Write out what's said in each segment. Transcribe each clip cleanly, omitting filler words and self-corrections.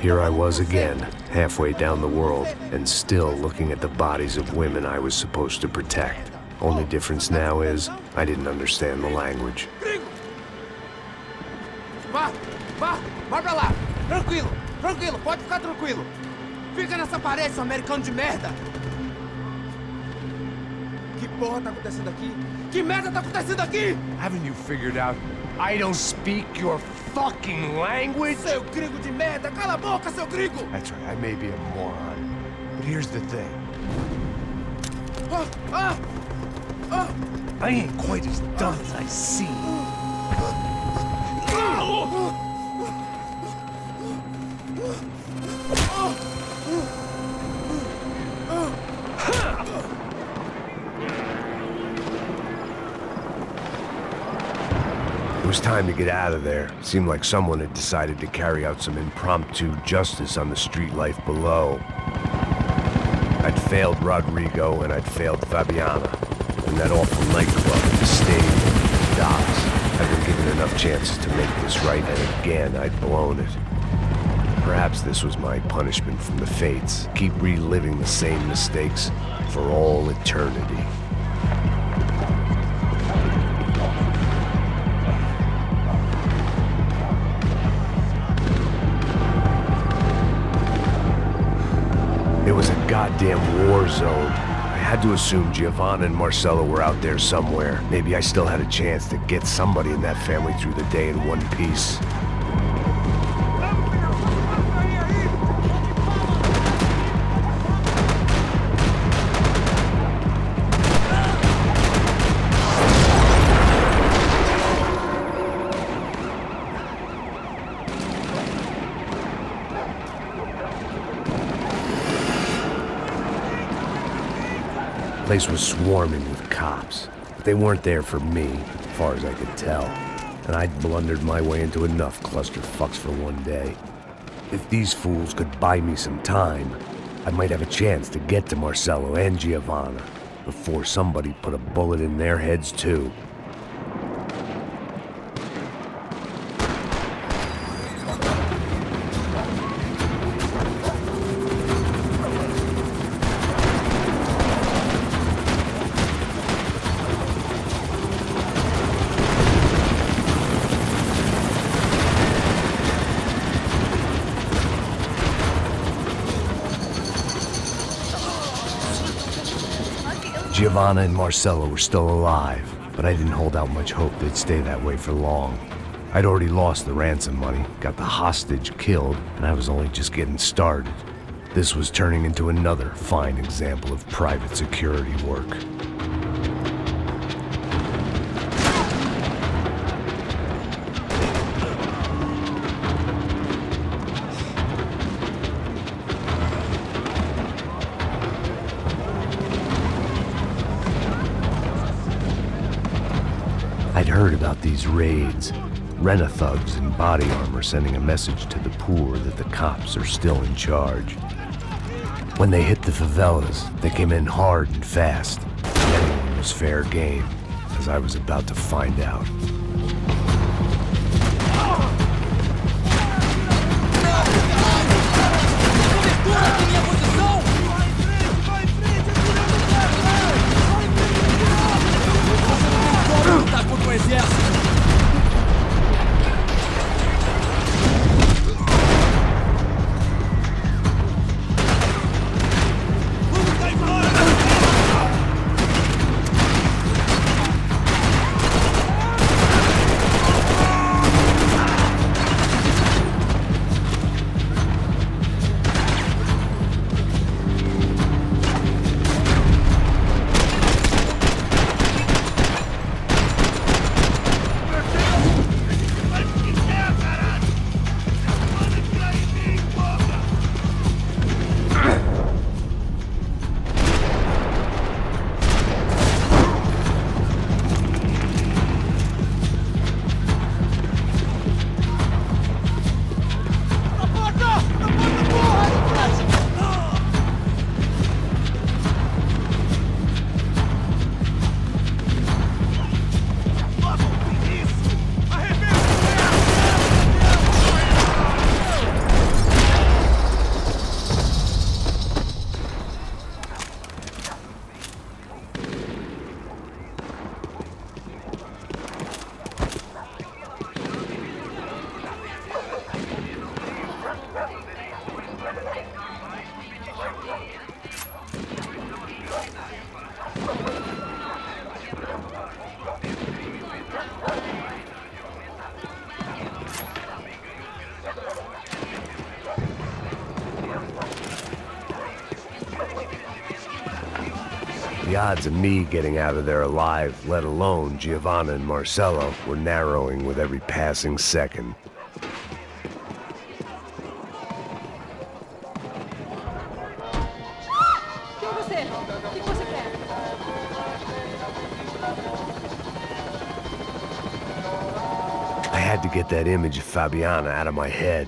Here I was again, halfway down the world, and still looking at the bodies of women I was supposed to protect. Only difference now is, I didn't understand the language. Vá pra lá! Tranquilo, pode ficar tranquilo! Fica nessa parede, seu americano de merda! Que porra tá acontecendo aqui? Que merda tá acontecendo aqui? Haven't you figured out I don't speak your fucking language? Seu gringo de merda! Cala a boca, seu gringo! That's right, I may be a moron. But here's the thing. I ain't quite as dumb as I seem. It was time to get out of there. Seemed like someone had decided to carry out some impromptu justice on the street life below. I'd failed Rodrigo and I'd failed Fabiana. And that awful nightclub, the stadium, the docks. I'd been given enough chances to make this right, and again I'd blown it. Perhaps this was my punishment from the fates. Keep reliving the same mistakes for all eternity. It was a goddamn war zone. I had to assume Giovanna and Marcelo were out there somewhere. Maybe I still had a chance to get somebody in that family through the day in one piece. The place was swarming with cops, but they weren't there for me, as far as I could tell. And I'd blundered my way into enough clusterfucks for one day. If these fools could buy me some time, I might have a chance to get to Marcelo and Giovanna before somebody put a bullet in their heads too. Giovanna and Marcelo were still alive, but I didn't hold out much hope they'd stay that way for long. I'd already lost the ransom money, got the hostage killed, and I was only just getting started. This was turning into another fine example of private security work. I'd heard about these raids. Rent-a-thugs in body armor sending a message to the poor that the cops are still in charge. When they hit the favelas, they came in hard and fast. Anyone was fair game, as I was about to find out. The odds of me getting out of there alive, let alone Giovanna and Marcello, were narrowing with every passing second. I had to get that image of Fabiana out of my head.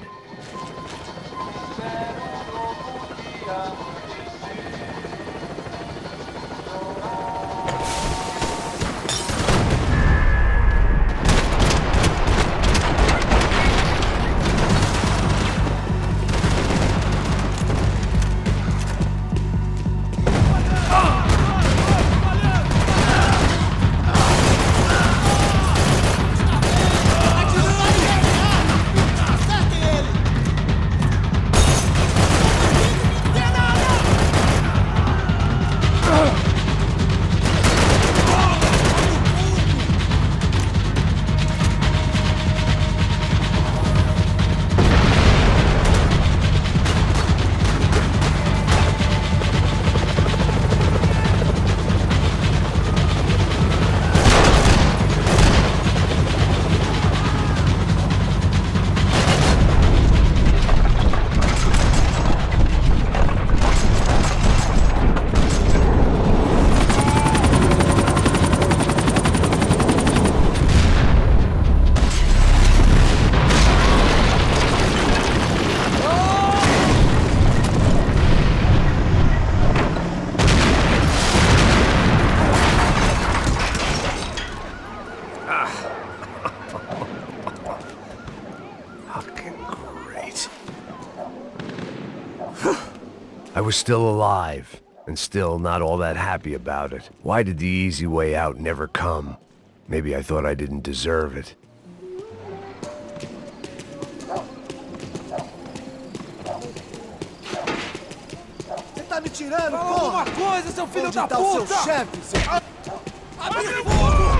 I was still alive, and still not all that happy about it. Why did the easy way out never come? Maybe I thought I didn't deserve it. Você tá me tirando, Fala porra? alguma coisa, seu filho Onde da tá puta! o seu chefe, seu... Abre fogo!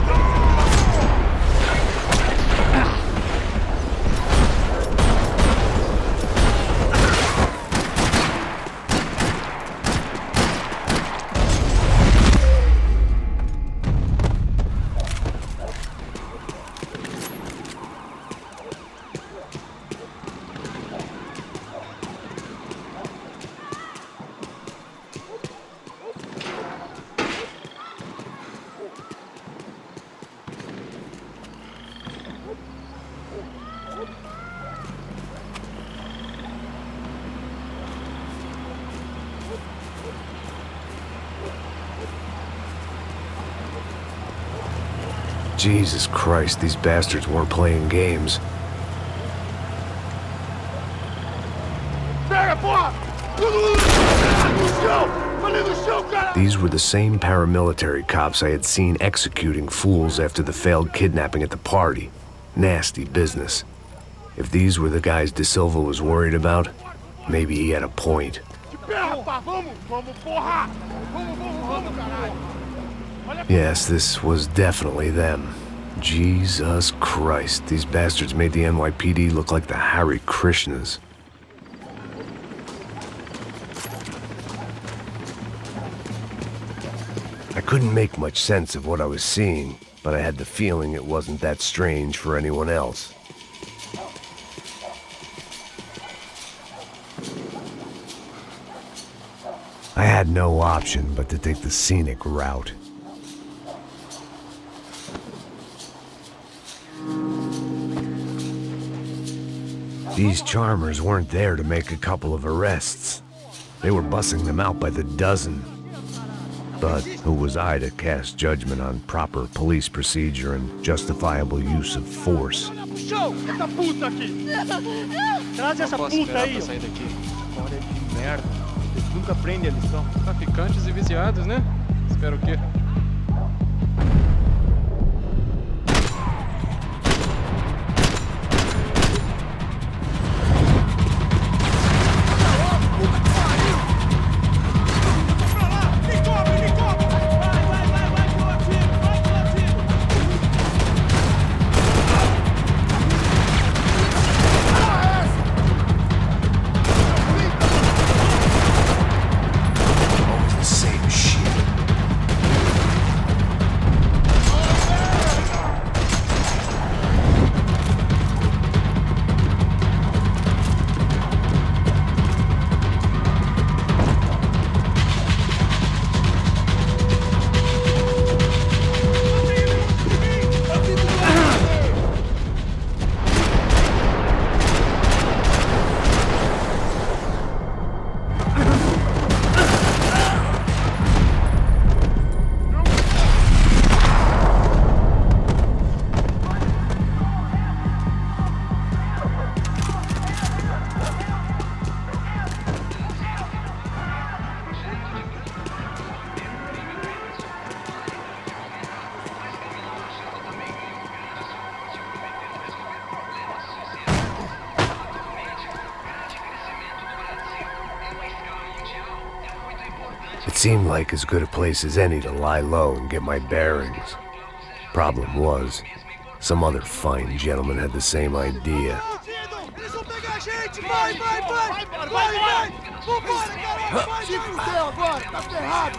Jesus Christ, these bastards weren't playing games. These were the same paramilitary cops I had seen executing fools after the failed kidnapping at the party. Nasty business. If these were the guys De Silva was worried about, maybe he had a point. Yes, this was definitely them. Jesus Christ, these bastards made the NYPD look like the Hare Krishnas. I couldn't make much sense of what I was seeing, but I had the feeling it wasn't that strange for anyone else. I had no option but to take the scenic route. These charmers weren't there to make a couple of arrests. They were bussing them out by the dozen. But who was I to cast judgment on proper police procedure and justifiable use of force? Traz essa puta aí, sair daqui. História de merda. Eles nunca aprendem a lição. Traficantes e viciados, né? Espero o quê? seemed like as good a place as any to lie low and get my bearings. Problem was, some other fine gentleman had the same idea. Eles vão pegar a gente! Vai, vai, vai! Vai, vai! Vambora, galera! Se fudeu agora, tá ferrado!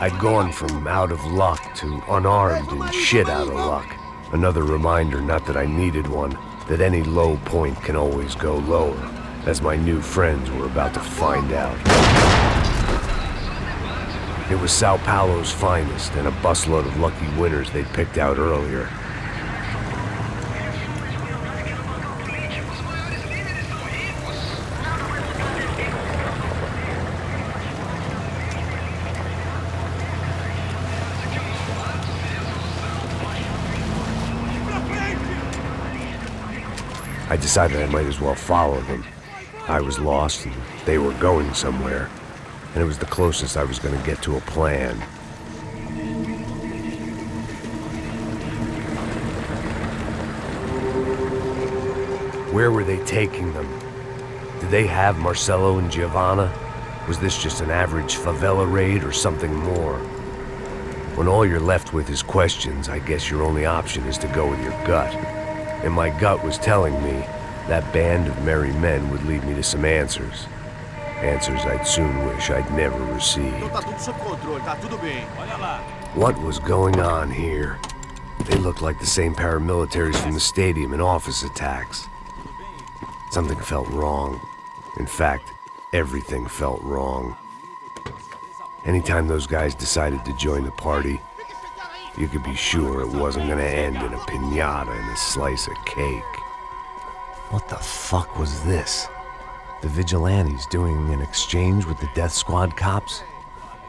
I'd gone from out of luck to unarmed and shit out of luck. Another reminder, not that I needed one, that any low point can always go lower, as my new friends were about to find out. It was Sao Paulo's finest and a busload of lucky winners they'd picked out earlier. I decided I might as well follow them. I was lost and they were going somewhere, and it was the closest I was going to get to a plan. Where were they taking them? Did they have Marcelo and Giovanna? Was this just an average favela raid or something more? When all you're left with is questions, I guess your only option is to go with your gut. And my gut was telling me that band of merry men would lead me to some answers. Answers I'd soon wish I'd never received. Tá tudo sob controle, tá tudo bem. Olha lá. What was going on here? They looked like the same paramilitaries from the stadium in office attacks. Something felt wrong. In fact, everything felt wrong. Anytime those guys decided to join the party, you could be sure it wasn't gonna end in a piñata and a slice of cake. What the fuck was this? The vigilantes doing an exchange with the death squad cops?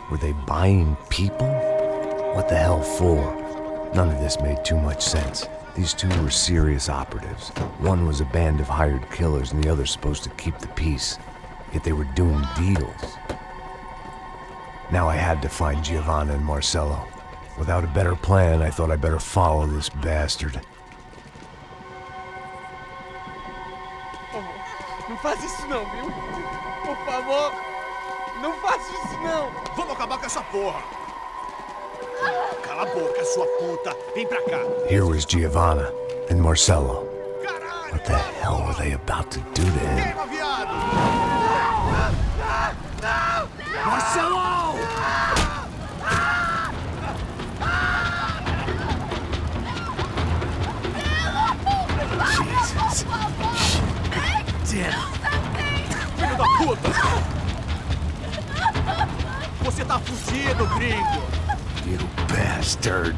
Were they buying people? What the hell for? None of this made too much sense. These two were serious operatives. One was a band of hired killers and the other supposed to keep the peace. Yet they were doing deals. Now I had to find Giovanna and Marcelo. Without a better plan, I thought I'd better follow this bastard. Não faz isso não, viu? Por favor, não faz isso não! Vamos acabar com essa porra! Cala a boca, sua puta! Vem pra cá! Here was Giovanna and Marcelo. Caralho! What the hell were they about to do to him? Queima, viado! Marcelo! Jesus. Damn. Filho da puta! Você tá fugido, gringo! You bastard.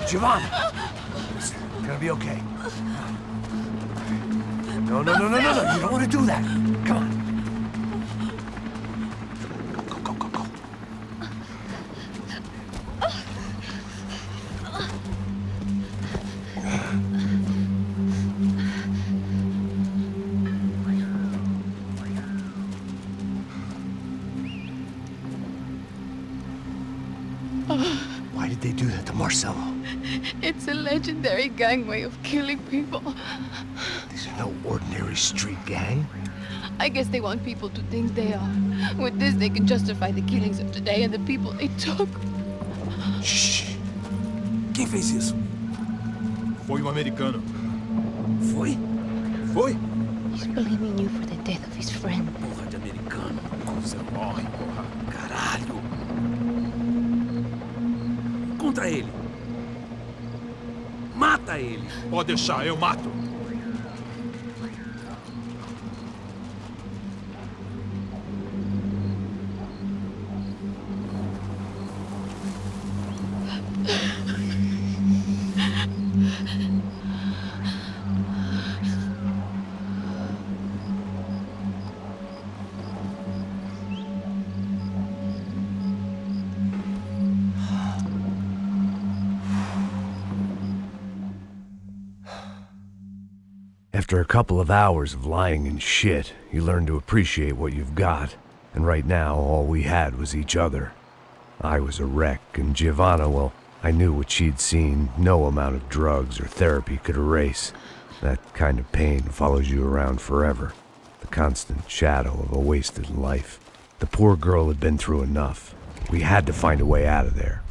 Giovanna! It's gonna be okay. No. You don't want to do that. Come on. Go. Why did they do that to Marcelo? It's a legendary gang way of killing people. These are no ordinary street gang. I guess they want people to think they are. With this, they can justify the killings of today and the people they took. Shh. Quem fez isso? Foi americano. Foi? He's blaming you for the death of his friend. Porra de americano. Você morre, porra. Caralho. Contra ele. Mata ele. Pode deixar, eu mato. After a couple of hours of lying and shit, you learn to appreciate what you've got. And right now, all we had was each other. I was a wreck, and Giovanna, well, I knew what she'd seen no amount of drugs or therapy could erase. That kind of pain follows you around forever. The constant shadow of a wasted life. The poor girl had been through enough. We had to find a way out of there.